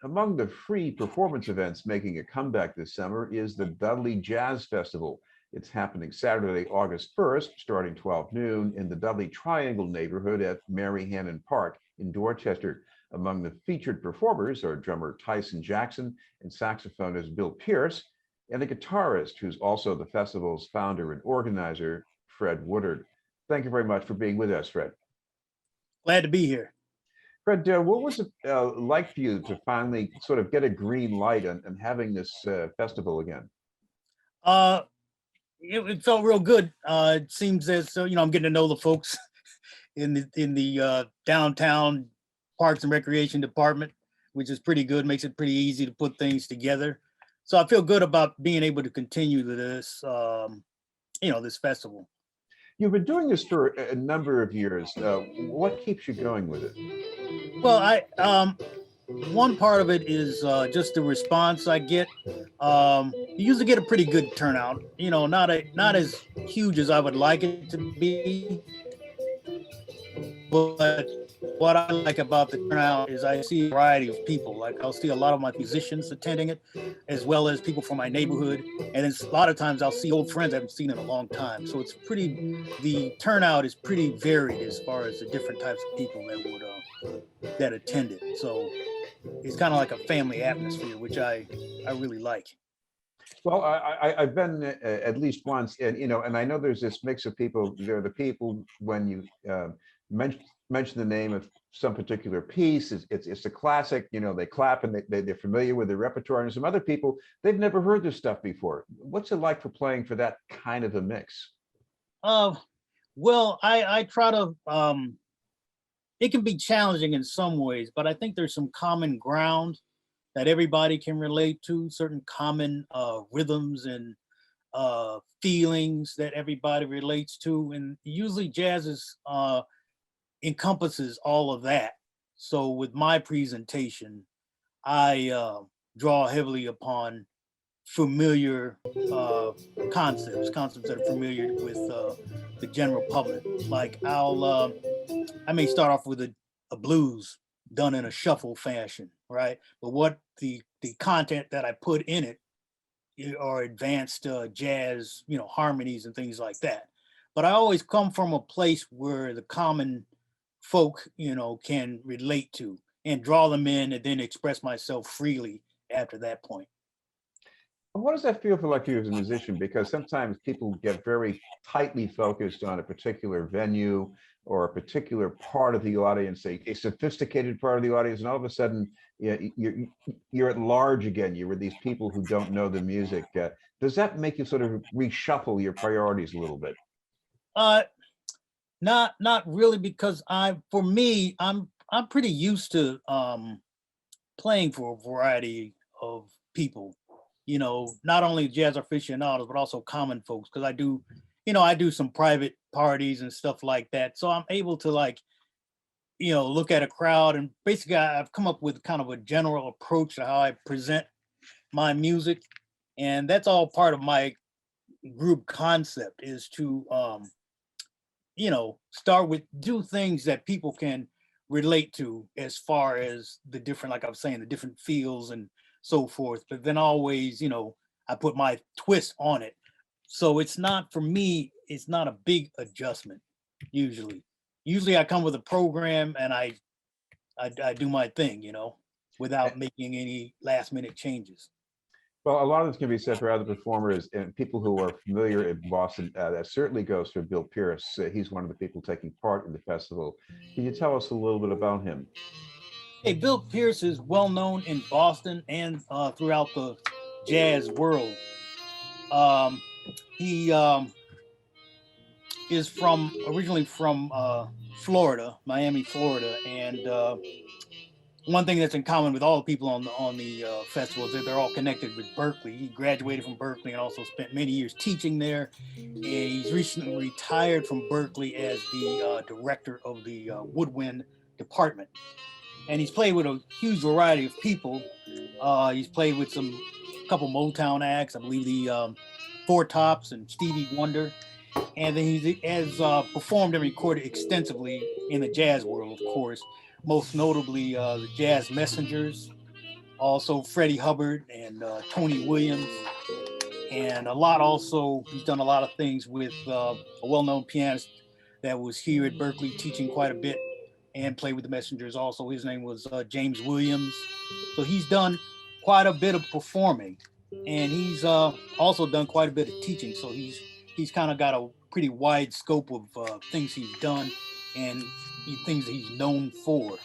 Among the free performance events making a comeback this summer is the Dudley Jazz Festival. It's happening Saturday, August 1st, starting 12 noon in the Dudley Triangle neighborhood at Mary Hannon Park in Dorchester. Among the featured performers are drummer Tyson Jackson and saxophonist Bill Pierce, and a guitarist who's also the festival's founder and organizer, Fred Woodard. Thank you very much for being with us, Fred. Glad to be here. Fred, what was it like for you to finally sort of get a green light on having this festival again? Uh, it felt real good. It seems as so, I'm getting to know the folks in the downtown Parks and Recreation Department, which is pretty good. Makes it pretty easy to put things together. So I feel good about being able to continue this, this festival. You've been doing this for a number of years. What keeps you going with it? Well, one part of it is just the response I get. You usually get a pretty good turnout. Not as huge as I would like it to be, but what I like about the turnout is I see a variety of people. Like I'll see a lot of my musicians attending it, as well as people from my neighborhood. And it's, a lot of times I'll see old friends I haven't seen in a long time. So the turnout is pretty varied as far as the different types of people that attend it. So it's kind of like a family atmosphere, which I really like. Well, I've been at least once, and I know there's this mix of people. There are the people when you mention the name of some particular piece, it's a classic. They clap and they're familiar with the repertoire. And some other people, they've never heard this stuff before. What's it like for playing for that kind of a mix? Well, I try to. It can be challenging in some ways, but I think there's some common ground that everybody can relate to, certain common rhythms and feelings that everybody relates to. And usually jazz encompasses all of that. So with my presentation, I draw heavily upon familiar concepts that are familiar with the general public. Like I may start off with a blues done in a shuffle fashion, right? But what the content that I put in it are advanced jazz, harmonies and things like that. But I always come from a place where the common folk, can relate to and draw them in and then express myself freely after that point. What does that feel for like you as a musician? Because sometimes people get very tightly focused on a particular venue or a particular part of the audience, a sophisticated part of the audience, and all of a sudden you're at large again. You're with these people who don't know the music. Does that make you sort of reshuffle your priorities a little bit? Not really, because for me, I'm pretty used to playing for a variety of people. Not only jazz aficionados, but also common folks, because I do some private parties and stuff like that. So I'm able to look at a crowd, and basically I've come up with kind of a general approach to how I present my music. And that's all part of my group concept, is to, start with, do things that people can relate to as far as the different, like I was saying, the different feels and so forth, but then always, I put my twist on it. So it's not, for me, it's not a big adjustment usually. Usually I come with a program and I do my thing, without making any last minute changes. Well, a lot of this can be said for other performers and people who are familiar in Boston. That certainly goes for Bill Pierce. He's one of the people taking part in the festival. Can you tell us a little bit about him? Hey, Bill Pierce is well known in Boston and throughout the jazz world. He is originally from Florida, Miami, Florida, and one thing that's in common with all the people on the festival is that they're all connected with Berkeley. He graduated from Berkeley and also spent many years teaching there. And he's recently retired from Berkeley as the director of the woodwind department. And he's played with a huge variety of people. He's played with a couple Motown acts, I believe the Four Tops and Stevie Wonder. And then he has performed and recorded extensively in the jazz world, of course, most notably the Jazz Messengers, also Freddie Hubbard and Tony Williams, and a lot also, he's done a lot of things with a well-known pianist that was here at Berkeley teaching quite a bit and played with the Messengers also. His name was James Williams. So he's done quite a bit of performing, and he's also done quite a bit of teaching. So he's kind of got a pretty wide scope of things he's done and things that he's known for.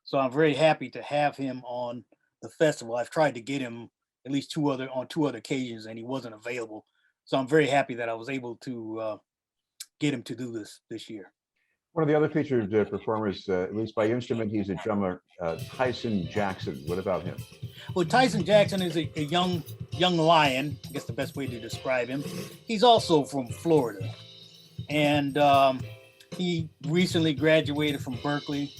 So I'm very happy to have him on the festival. I've tried to get him at least on two other occasions, and he wasn't available. So I'm very happy that I was able to get him to do this year. One of the other featured performers, at least by instrument, he's a drummer, Tyson Jackson. What about him? Well, Tyson Jackson is a young lion. I guess the best way to describe him. He's also from Florida, and he recently graduated from Berkeley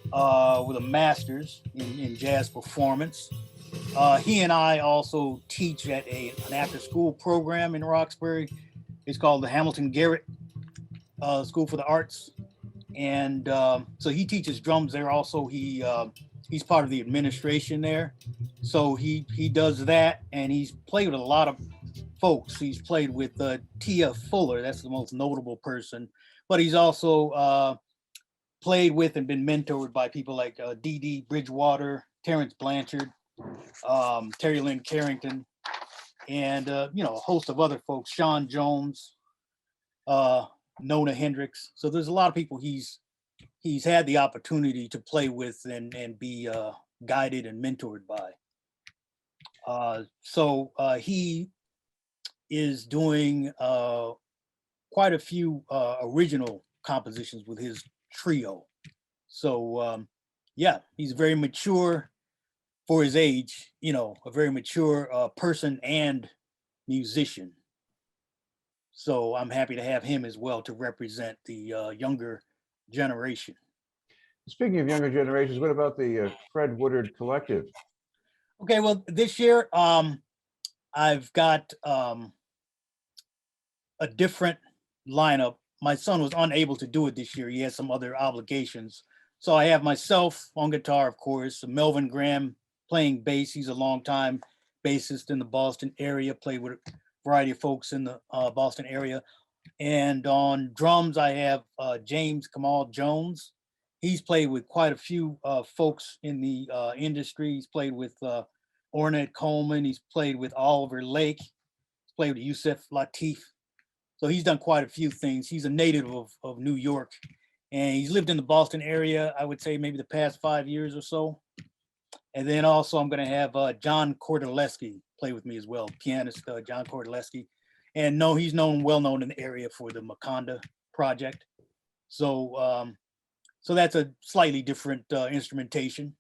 with a master's in jazz performance. He and I also teach at an after-school program in Roxbury. It's called the Hamilton Garrett School for the Arts, and so he teaches drums there. Also, he's part of the administration there, so he does that, and he's played with a lot of folks. He's played with Tia Fuller, that's the most notable person, but he's also played with and been mentored by people like Dee Dee Bridgewater, Terrence Blanchard, Terry Lynn Carrington, and a host of other folks, Sean Jones, Nona Hendricks. So there's a lot of people he's had the opportunity to play with and be guided and mentored by. So he is doing quite a few original compositions with his trio. So yeah, he's very mature for his age, a very mature person and musician. So I'm happy to have him as well to represent the younger generation. Speaking of younger generations, what about the Fred Woodard Collective? Okay, well, this year I've got a different lineup. My son was unable to do it this year. He has some other obligations. So I have myself on guitar, of course, Melvin Graham playing bass. He's a longtime bassist in the Boston area, played with a variety of folks in the Boston area. And on drums, I have James Kamal Jones. He's played with quite a few folks in the industry. He's played with Ornette Coleman. He's played with Oliver Lake. He's played with Yusef Lateef. So he's done quite a few things. He's a native of New York, and he's lived in the Boston area, I would say maybe the past 5 years or so. And then also I'm gonna have John Kordeleski play with me as well, pianist John Kordeleski. And no, he's well known in the area for the Makonda project. So so that's a slightly different instrumentation,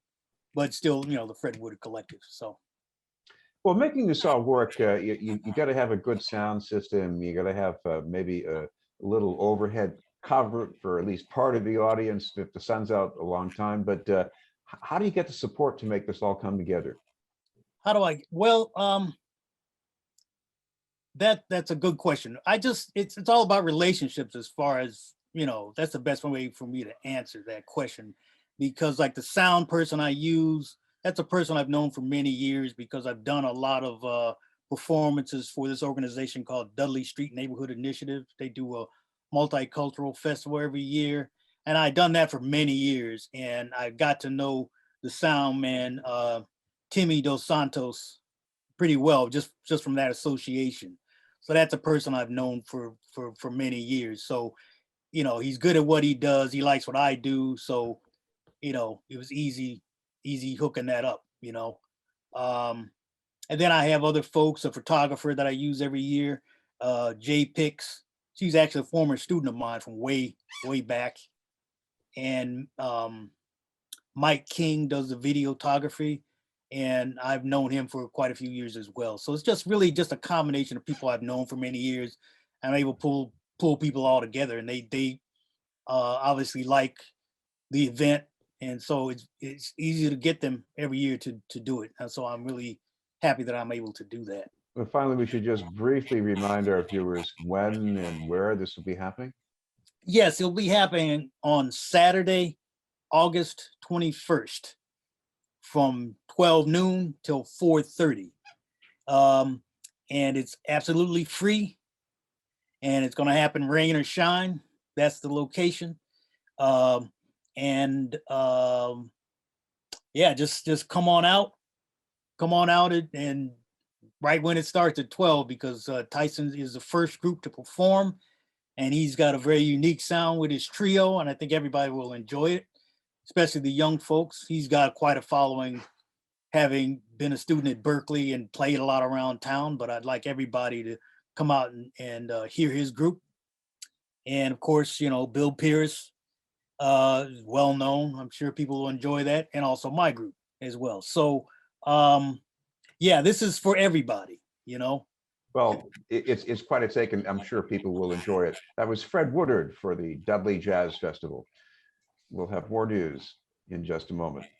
but still, the Fred Woodard Collective. So. Well, making this all work, you got to have a good sound system. You got to have maybe a little overhead cover for at least part of the audience if the sun's out a long time. But how do you get the support to make this all come together? How do I? Well, that's a good question. It's all about relationships as far as, that's the best way for me to answer that question, because like the sound person I use, that's a person I've known for many years because I've done a lot of performances for this organization called Dudley Street Neighborhood Initiative. They do a multicultural festival every year, and I've done that for many years. And I got to know the sound man, Timmy Dos Santos, pretty well just from that association. So that's a person I've known for many years. So, he's good at what he does. He likes what I do. So, it was easy hooking that up, and then I have other folks, a photographer that I use every year, Jay Pix. She's actually a former student of mine from way back. And Mike King does the videography, and I've known him for quite a few years as well. So it's just really just a combination of people I've known for many years. I'm able to pull people all together, and they obviously like the event. And so it's easy to get them every year to do it. And so I'm really happy that I'm able to do that. Well, finally, we should just briefly remind our viewers when and where this will be happening. Yes, it'll be happening on Saturday, August 21st from 12 noon till 4:30. And it's absolutely free, and it's going to happen rain or shine. That's the location. And yeah, just come on out, and right when it starts at 12, because Tyson is the first group to perform, and he's got a very unique sound with his trio, and I think everybody will enjoy it, especially the young folks. He's got quite a following, having been a student at Berkeley and played a lot around town, but I'd like everybody to come out and hear his group. And of course, Bill Pierce, is well known. I'm sure people will enjoy that, and also my group as well. So yeah, this is for everybody, Well, it's quite a take, and I'm sure people will enjoy it. That was Fred Woodard for the Dudley Jazz Festival. We'll have more news in just a moment.